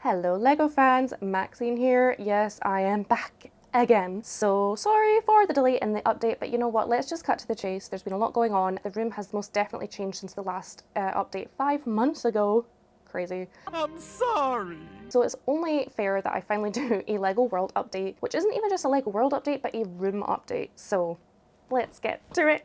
Hello Lego fans, Maxine here. Yes, I am back again. So sorry for the delay in the update, but you know what, let's just cut to the chase. There's been a lot going on. The room has most definitely changed since the last update 5 months ago. Crazy. I'm sorry. So it's only fair that I finally do a Lego World update, which isn't even just a Lego World update, but a room update. So let's get to it.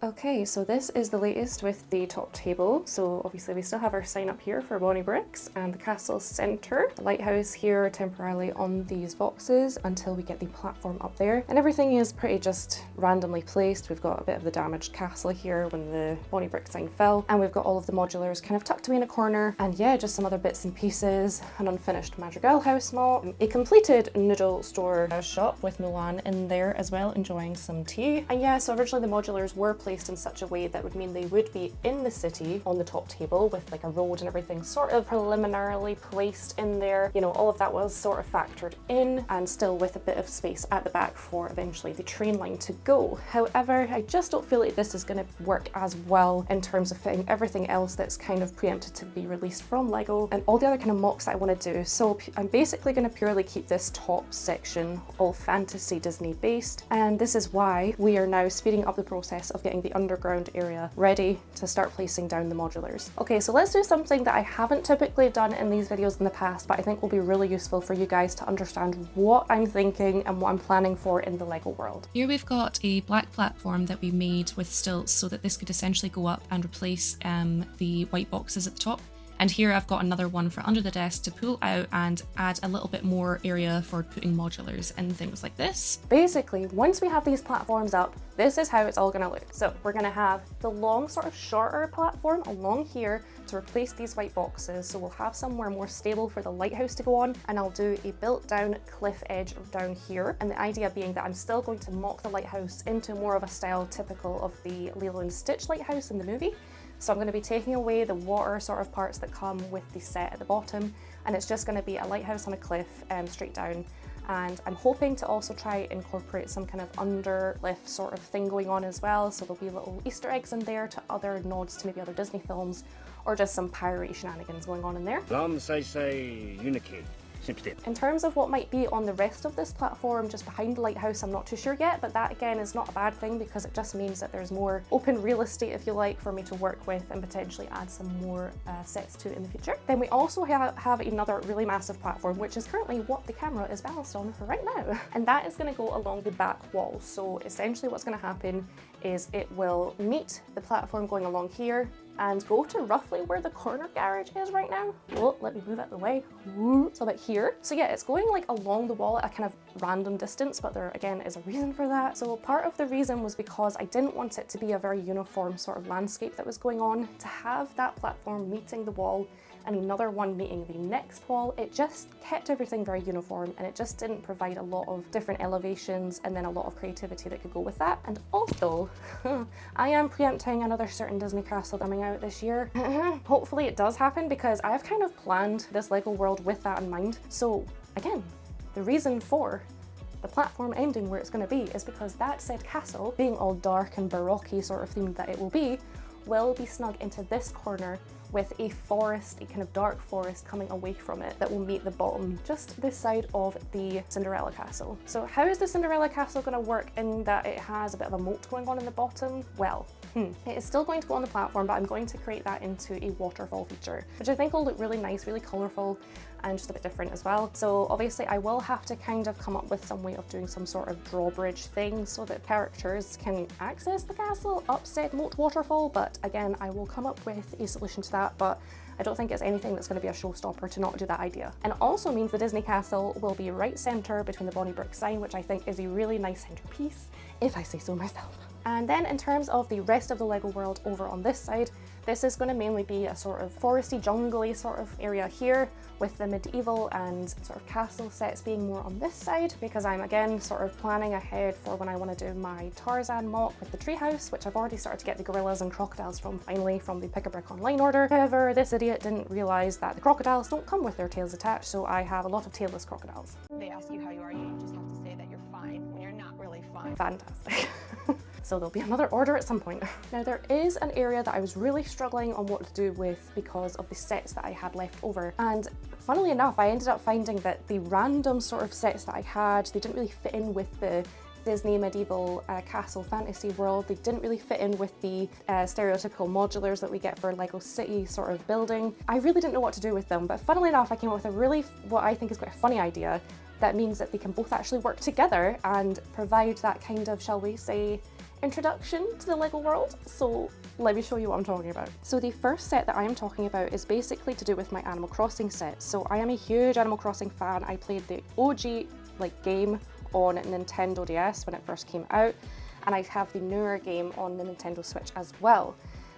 Okay, so this is the latest with the top table. So obviously we still have our sign up here for Bonnie Bricks and the castle centre. The lighthouse here temporarily on these boxes until we get the platform up there. And everything is pretty just randomly placed. We've got a bit of the damaged castle here when the Bonnie Brick sign fell. And we've got all of the modulars kind of tucked away in a corner. And yeah, just some other bits and pieces. An unfinished Madrigal house mop. A completed noodle store shop with Mulan in there as well, enjoying some tea. And yeah, so originally the modulars were placed in such a way that would mean they would be in the city on the top table with like a road and everything sort of preliminarily placed in there. You know, all of that was sort of factored in and still with a bit of space at the back for eventually the train line to go. However, I just don't feel like this is going to work as well in terms of fitting everything else that's kind of preempted to be released from Lego and all the other kind of mocks that I want to do. So I'm basically going to purely keep this top section all fantasy Disney based, and this is why we are now speeding up the process of getting the underground area ready to start placing down the modulars. Okay, so let's do something that I haven't typically done in these videos in the past, but I think will be really useful for you guys to understand what I'm thinking and what I'm planning for in the Lego world. Here we've got a black platform that we made with stilts so that this could essentially go up and replace the white boxes at the top. And here I've got another one for under the desk to pull out and add a little bit more area for putting modulars and things like this. Basically, once we have these platforms up, this is how it's all gonna look. So we're gonna have the long sort of shorter platform along here to replace these white boxes. So we'll have somewhere more stable for the lighthouse to go on, and I'll do a built down cliff edge down here. And the idea being that I'm still going to mock the lighthouse into more of a style typical of the Lilo and Stitch lighthouse in the movie. So I'm going to be taking away the water sort of parts that come with the set at the bottom, and it's just going to be a lighthouse on a cliff straight down. And I'm hoping to also try incorporate some kind of underlift sort of thing going on as well. So there'll be little Easter eggs in there to other nods to maybe other Disney films, or just some pirate shenanigans going on in there. Unity. In terms of what might be on the rest of this platform just behind the lighthouse, I'm not too sure yet, but that again is not a bad thing because it just means that there's more open real estate, if you like, for me to work with and potentially add some more sets to in the future. Then we also have another really massive platform, which is currently what the camera is balanced on right now. And that is going to go along the back wall. So essentially what's going to happen is it will meet the platform going along here and go to roughly where the corner garage is right now. Whoa, let me move out of the way. So about here. So yeah, it's going like along the wall at a kind of random distance, but there again is a reason for that. So part of the reason was because I didn't want it to be a very uniform sort of landscape that was going on. To have that platform meeting the wall and another one meeting the next wall, it just kept everything very uniform, and it just didn't provide a lot of different elevations and then a lot of creativity that could go with that. And also, I am preempting another certain Disney castle coming out this year. Hopefully it does happen because I've kind of planned this Lego world with that in mind. So again, the reason for the platform ending where it's going to be is because that said castle, being all dark and baroque sort of themed that it will be snug into this corner with a forest, a kind of dark forest coming away from it that will meet the bottom, just this side of the Cinderella castle. So how is the Cinderella castle going to work in that it has a bit of a moat going on in the bottom? Well, it is still going to go on the platform, but I'm going to create that into a waterfall feature, which I think will look really nice, really colourful, and just a bit different as well. So obviously I will have to kind of come up with some way of doing some sort of drawbridge thing so that characters can access the castle up said moat waterfall, but again, I will come up with a solution to that, but I don't think it's anything that's going to be a showstopper to not do that idea. And it also means the Disney castle will be right centre between the Bonnie Brick sign, which I think is a really nice centrepiece, if I say so myself. And then in terms of the rest of the Lego world over on this side, this is going to mainly be a sort of foresty, jungly sort of area here, with the medieval and sort of castle sets being more on this side, because I'm again sort of planning ahead for when I want to do my Tarzan mock with the treehouse, which I've already started to get the gorillas and crocodiles from finally from the Pick a Brick online order. However, this idiot didn't realise that the crocodiles don't come with their tails attached, so I have a lot of tailless crocodiles. They ask you how you are, you just have to say that you're fine when you're not really fine. Fantastic. So there'll be another order at some point. Now there is an area that I was really struggling on what to do with because of the sets that I had left over. And funnily enough, I ended up finding that the random sort of sets that I had, they didn't really fit in with the Disney medieval castle fantasy world. They didn't really fit in with the stereotypical modulars that we get for Lego City sort of building. I really didn't know what to do with them, but funnily enough, I came up with a really, what I think is quite a funny idea that means that they can both actually work together and provide that kind of, shall we say, introduction to the Lego world. So let me show you what I'm talking about. So the first set that I am talking about is basically to do with my Animal Crossing set. So I am a huge Animal Crossing fan. I played the OG game on Nintendo DS when it first came out, and I have the newer game on the Nintendo Switch as well.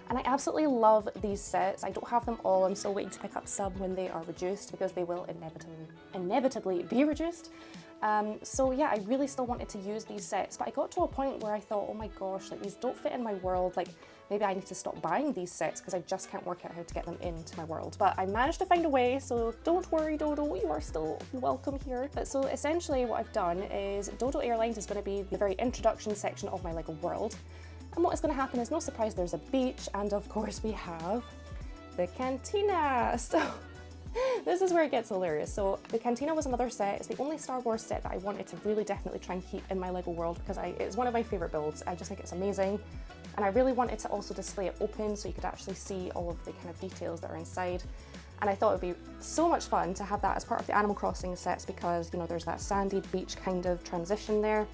And I absolutely love these sets. I don't have them all. I'm still waiting to pick up some when they are reduced, because they will inevitably be reduced. So yeah, I really still wanted to use these sets, but I got to a point where I thought, oh my gosh, like these don't fit in my world. Like maybe I need to stop buying these sets because I just can't work out how to get them into my world. But I managed to find a way, so don't worry, Dodo, you are still welcome here. But so essentially what I've done is Dodo Airlines is going to be the very introduction section of my Lego world. And what is going to happen is, no surprise, there's a beach, and of course we have the cantina. So this is where it gets hilarious. So the cantina was another set. It's the only Star Wars set that I wanted to really definitely try and keep in my Lego world because it's one of my favorite builds. I just think it's amazing. And I really wanted to also display it open so you could actually see all of the kind of details that are inside. And I thought it would be so much fun to have that as part of the Animal Crossing sets because, you know, there's that sandy beach kind of transition there.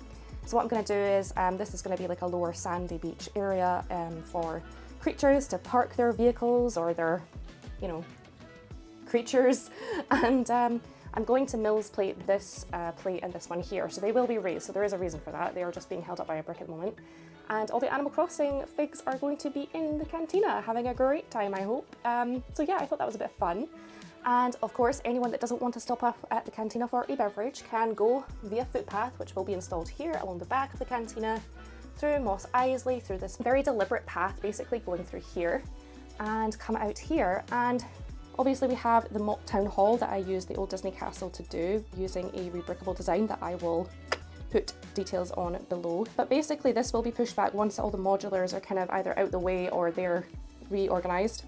So what I'm going to do is, this is going to be like a lower sandy beach area for creatures to park their vehicles or their, you know, creatures. And I'm going to Mills plate this plate and this one here. So they will be raised. So there is a reason for that. They are just being held up by a brick at the moment. And all the Animal Crossing figs are going to be in the cantina, having a great time, I hope. So yeah, I thought that was a bit fun. And of course, anyone that doesn't want to stop off at the cantina for a beverage can go via footpath, which will be installed here along the back of the cantina, through Moss Isley, through this very deliberate path, basically going through here, and come out here. And obviously we have the mock town hall that I used the old Disney castle to do, using a rebrickable design that I will put details on below. But basically this will be pushed back once all the modulars are kind of either out the way or they're reorganized.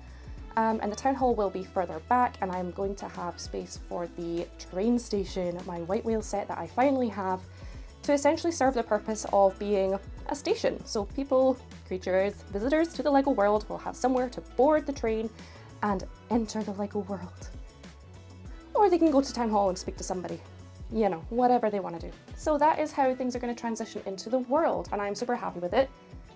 And the town hall will be further back, and I'm going to have space for the train station, my white whale set that I finally have, to essentially serve the purpose of being a station. So people, creatures, visitors to the Lego world will have somewhere to board the train and enter the Lego world. Or they can go to town hall and speak to somebody. You know, whatever they want to do. So that is how things are going to transition into the world, and I'm super happy with it.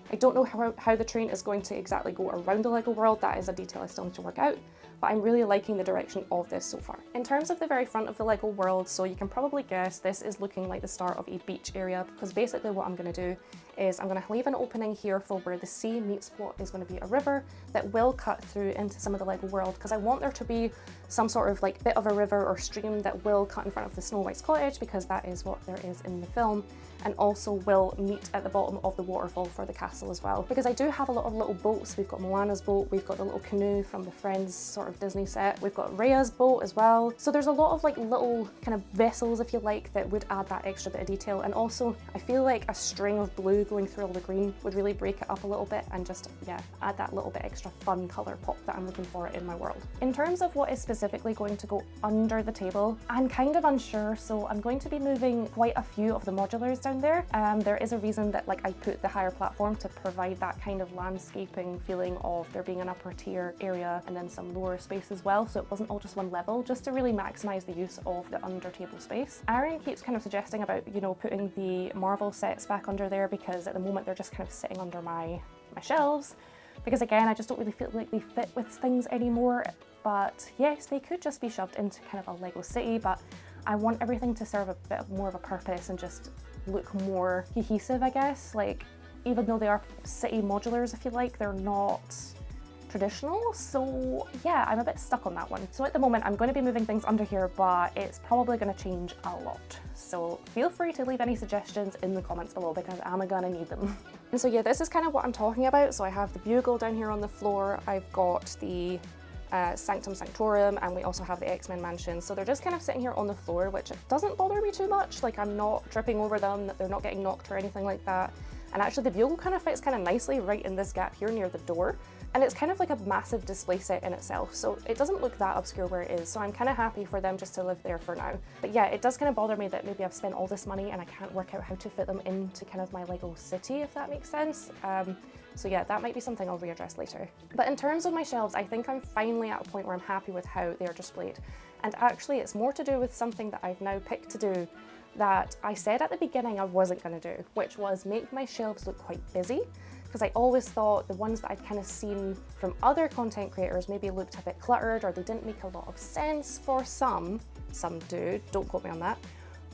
I don't know how the train is going to exactly go around the Lego world. That is a detail I still need to work out, but I'm really liking the direction of this so far. In terms of the very front of the Lego world, so you can probably guess this is looking like the start of a beach area, because basically what I'm going to do is I'm going to leave an opening here for where the sea meets what is going to be a river that will cut through into some of the Lego world, because I want there to be some sort of like bit of a river or stream that will cut in front of the Snow White's cottage, because that is what there is in the film, and also will meet at the bottom of the waterfall for the castle as well. Because I do have a lot of little boats. We've got Moana's boat, we've got the little canoe from the Friends sort of Disney set, we've got Rhea's boat as well. So there's a lot of like little kind of vessels, if you like, that would add that extra bit of detail. And also I feel like a string of blue going through all the green would really break it up a little bit and just, yeah, add that little bit extra fun colour pop that I'm looking for in my world. In terms of what is specifically going to go under the table, I'm kind of unsure, so I'm going to be moving quite a few of the modulars down there. There is a reason that like I put the higher platform to provide that kind of landscaping feeling of there being an upper tier area and then some lower space as well, so it wasn't all just one level, just to really maximise the use of the under table space. Aaron keeps kind of suggesting about, you know, putting the Marvel sets back under there, because at the moment they're just kind of sitting under my shelves, because again I just don't really feel like they fit with things anymore. But yes, they could just be shoved into kind of a Lego City, but I want everything to serve a bit more of a purpose and just look more cohesive, I guess. Like, even though they are city modulars, if you like, they're not traditional. So yeah, I'm a bit stuck on that one. So at the moment I'm going to be moving things under here, but it's probably going to change a lot. So feel free to leave any suggestions in the comments below, because I'm gonna need them. And so yeah, this is kind of what I'm talking about. So I have the bugle down here on the floor, I've got the Sanctum Sanctorum, and we also have the X-Men mansion. So they're just kind of sitting here on the floor, which doesn't bother me too much. Like, I'm not tripping over them, they're not getting knocked or anything like that. And actually the bugle kind of fits kind of nicely right in this gap here near the door. And it's kind of like a massive display set in itself, so it doesn't look that obscure where it is, so I'm kind of happy for them just to live there for now. But yeah, it does kind of bother me that maybe I've spent all this money and I can't work out how to fit them into kind of my Lego city, if that makes sense. So yeah, that might be something I'll readdress later. But in terms of my shelves, I think I'm finally at a point where I'm happy with how they are displayed. And actually it's more to do with something that I've now picked to do that I said at the beginning I wasn't going to do, which was make my shelves look quite busy. Because I always thought the ones that I'd kind of seen from other content creators maybe looked a bit cluttered, or they didn't make a lot of sense for some do, don't quote me on that.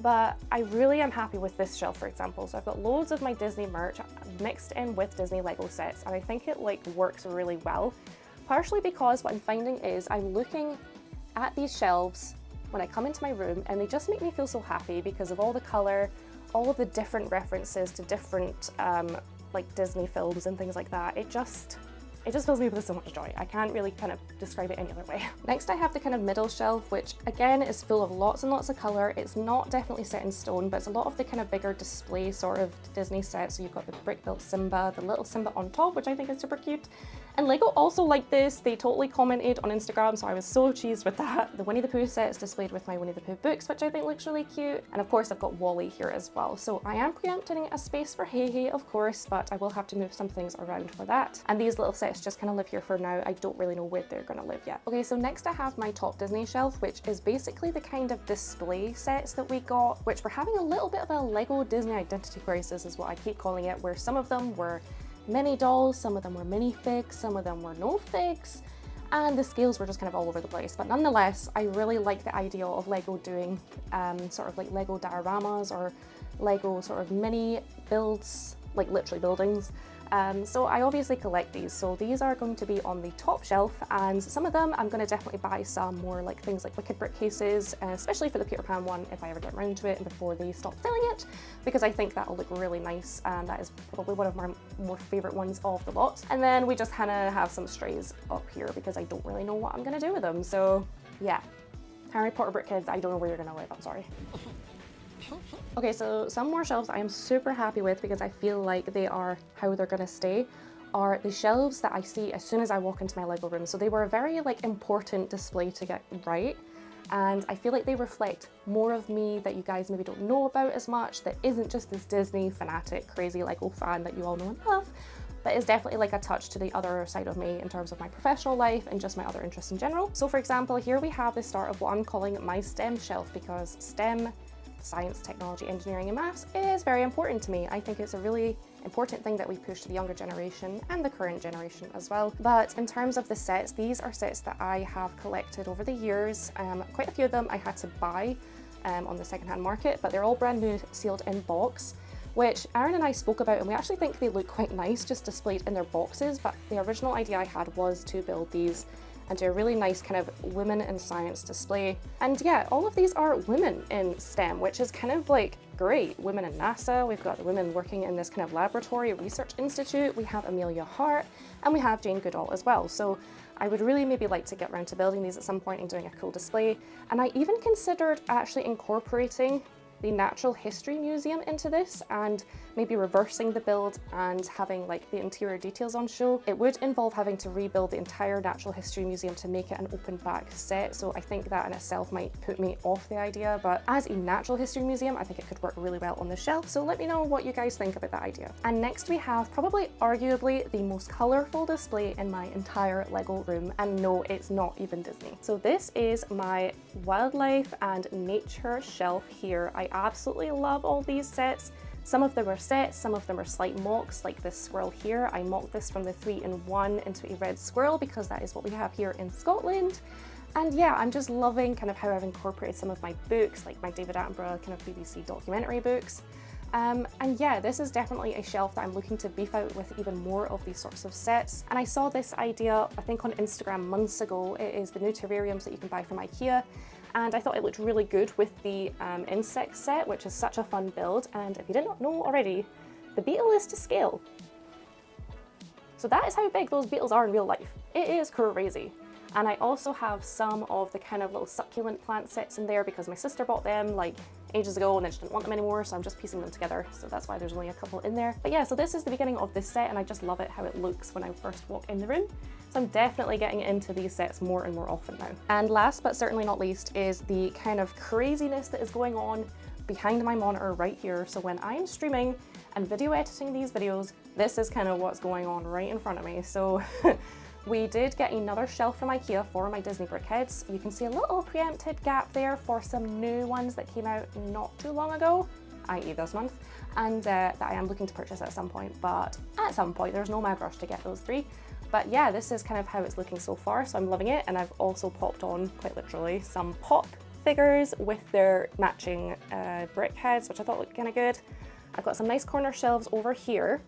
But I really am happy with this shelf, for example. So I've got loads of my Disney merch mixed in with Disney Lego sets, and I think it like works really well. Partially because what I'm finding is I'm looking at these shelves when I come into my room and they just make me feel so happy because of all the color, all of the different references to different like Disney films and things like that. It just fills me with so much joy. I can't really kind of describe it any other way. Next I have the kind of middle shelf, which again is full of lots and lots of color. It's not definitely set in stone, but it's a lot of the kind of bigger display sort of Disney sets. So you've got the brick built Simba, the little Simba on top, which I think is super cute. And Lego also liked this. They totally commented on Instagram, so I was so cheesed with that. The Winnie the Pooh set is displayed with my Winnie the Pooh books, which I think looks really cute. And of course I've got WALL-E here as well. So I am preempting a space for Hey, of course, but I will have to move some things around for that. And these little sets just kind of live here for now. I don't really know where they're gonna live yet. Okay, so next I have my top Disney shelf, which is basically the kind of display sets that we got, which we're having a little bit of a Lego Disney identity crisis is what I keep calling it, where some of them were mini dolls, some of them were minifigs, some of them were no figs, and the scales were just kind of all over the place. But nonetheless, I really like the idea of Lego doing sort of like Lego dioramas or Lego sort of mini builds, like literally buildings. So I obviously collect these, so these are going to be on the top shelf, and some of them I'm going to definitely buy some more like things like Wicked Brick cases, especially for the Peter Pan one if I ever get around to it and before they stop selling it, because I think that will look really nice, and that is probably one of my more favourite ones of the lot. And then we just kind of have some strays up here because I don't really know what I'm going to do with them, so yeah. Harry Potter brick kids, I don't know where you're going to live, I'm sorry. Okay, so some more shelves I am super happy with because I feel like they are how they're gonna stay, are the shelves that I see as soon as I walk into my Lego room. So they were a very like important display to get right, and I feel like they reflect more of me that you guys maybe don't know about as much, that isn't just this Disney fanatic crazy Lego fan that you all know and love, but is definitely like a touch to the other side of me in terms of my professional life and just my other interests in general. So for example, here we have the start of what I'm calling my STEM shelf, because STEM, science, technology, engineering and maths, is very important to me. I think it's a really important thing that we push to the younger generation and the current generation as well. But in terms of the sets, these are sets that I have collected over the years. Quite a few of them I had to buy on the secondhand market, but they're all brand new, sealed in box, which Aaron and I spoke about, and we actually think they look quite nice just displayed in their boxes. But the original idea I had was to build these and do a really nice kind of women in science display. And yeah, all of these are women in STEM, which is kind of like great. Women in NASA, we've got the women working in this kind of laboratory research institute, we have Amelia Hart, and we have Jane Goodall as well. So I would really maybe like to get around to building these at some point and doing a cool display. And I even considered actually incorporating the Natural History Museum into this and maybe reversing the build and having like the interior details on show. It would involve having to rebuild the entire Natural History Museum to make it an open back set, so I think that in itself might put me off the idea, but as a Natural History Museum I think it could work really well on the shelf, so let me know what you guys think about that idea. And next we have probably arguably the most colourful display in my entire Lego room, and no, it's not even Disney. So this is my wildlife and nature shelf here. I absolutely love all these sets. Some of them are sets, some of them are slight mocks, like this squirrel here. I mocked this from the 3-in-1 into a red squirrel because that is what we have here in Scotland. And yeah, I'm just loving kind of how I've incorporated some of my books, like my David Attenborough kind of BBC documentary books. And yeah, this is definitely a shelf that I'm looking to beef out with even more of these sorts of sets. And I saw this idea, I think on Instagram months ago. It is the new terrariums that you can buy from IKEA. And I thought it looked really good with the insect set, which is such a fun build. And if you did not know already, the beetle is to scale. So that is how big those beetles are in real life. It is crazy. And I also have some of the kind of little succulent plant sets in there because my sister bought them like ages ago and then she didn't want them anymore, so I'm just piecing them together. So that's why there's only a couple in there. But yeah, so this is the beginning of this set and I just love it how it looks when I first walk in the room. So I'm definitely getting into these sets more and more often now. And last but certainly not least is the kind of craziness that is going on behind my monitor right here. So when I'm streaming and video editing these videos, this is kind of what's going on right in front of me. So we did get another shelf from IKEA for my Disney brickheads. You can see a little preempted gap there for some new ones that came out not too long ago, i.e. this month, and that I am looking to purchase at some point, but at some point there's no mad rush to get those 3. But yeah, this is kind of how it's looking so far, so I'm loving it. And I've also popped on, quite literally, some pop figures with their matching brick heads, which I thought looked kind of good. I've got some nice corner shelves over here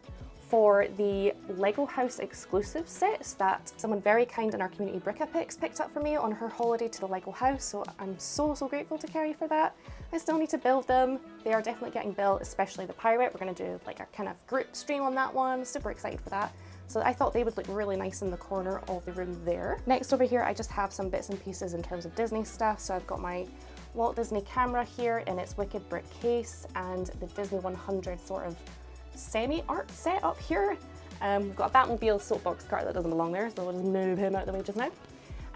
for the Lego House exclusive sets that someone very kind in our community, Brickapix, picked up for me on her holiday to the Lego house, so I'm so grateful to Carrie for that. I still need to build them. They are definitely getting built, especially the pirate. We're going to do like a kind of group stream on that one. Super excited for that. So I thought they would look really nice in the corner of the room there. Next over here, I just have some bits and pieces in terms of Disney stuff. So I've got my Walt Disney camera here in its wicked brick case and the Disney 100 sort of semi-art set up here. We've got a Batmobile soapbox cart that doesn't belong there, so we'll just move him out of the way just now.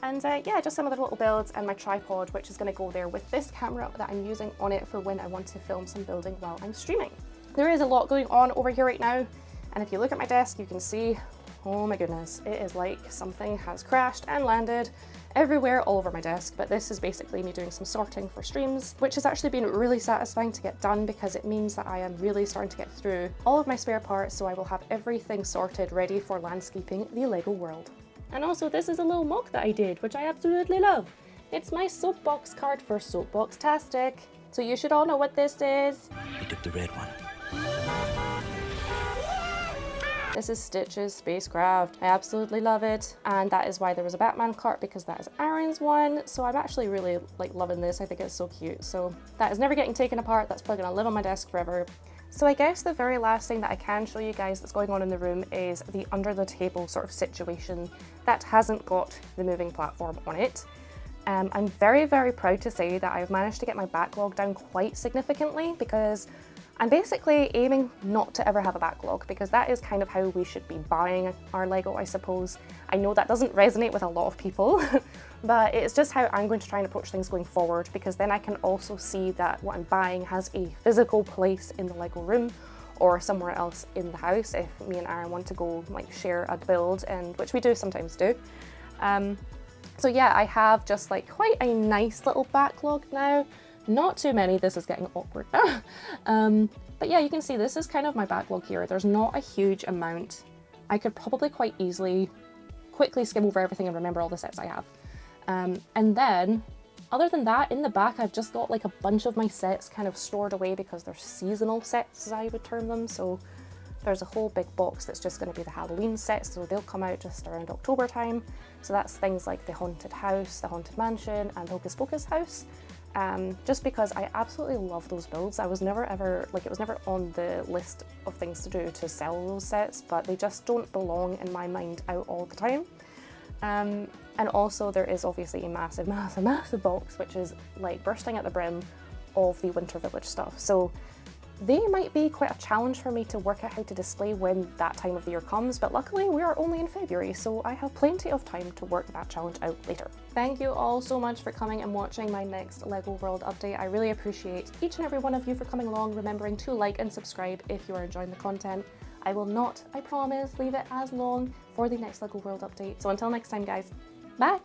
And yeah, just some other little builds and my tripod, which is going to go there with this camera that I'm using on it for when I want to film some building while I'm streaming. There is a lot going on over here right now. And if you look at my desk, you can see, oh my goodness, it is like something has crashed and landed everywhere all over my desk. But this is basically me doing some sorting for streams, which has actually been really satisfying to get done because it means that I am really starting to get through all of my spare parts, so I will have everything sorted ready for landscaping the Lego world. And also this is a little mock that I did, which I absolutely love. It's my soapbox card for Soapbox-tastic. So you should all know what this is. He took the red one. This is Stitch's spacecraft. I absolutely love it. And that is why there was a Batman cart, because that is Aaron's one. So I'm actually really like loving this. I think it's so cute. So that is never getting taken apart. That's probably gonna live on my desk forever. So I guess the very last thing that I can show you guys that's going on in the room is the under the table sort of situation that hasn't got the moving platform on it. I'm very proud to say that I've managed to get my backlog down quite significantly, because I'm basically aiming not to ever have a backlog, because that is kind of how we should be buying our Lego, I suppose. I know that doesn't resonate with a lot of people, but it's just how I'm going to try and approach things going forward, because then I can also see that what I'm buying has a physical place in the Lego room or somewhere else in the house if me and Aaron want to go like share a build, and which we do sometimes do. So yeah, I have just like quite a nice little backlog now. Not too many, this is getting awkward now. But yeah, you can see this is kind of my backlog here. There's not a huge amount. I could probably quite easily quickly skim over everything and remember all the sets I have. And then, other than that, in the back I've just got like a bunch of my sets kind of stored away because they're seasonal sets, as I would term them. So there's a whole big box that's just going to be the Halloween sets, so they'll come out just around October time. So that's things like the Haunted House, the Haunted Mansion, and Hocus Pocus House. Just because I absolutely love those builds. I was never ever, like it was never on the list of things to do to sell those sets, but they just don't belong in my mind out all the time. And also there is obviously a massive box, which is like bursting at the brim of the Winter Village stuff. So they might be quite a challenge for me to work out how to display when that time of the year comes, but luckily we are only in February, so I have plenty of time to work that challenge out later. Thank you all so much for coming and watching my next Lego World update. I really appreciate each and every one of you for coming along, remembering to like and subscribe if you are enjoying the content. I will not, I promise, leave it as long for the next Lego World update. So until next time guys, bye!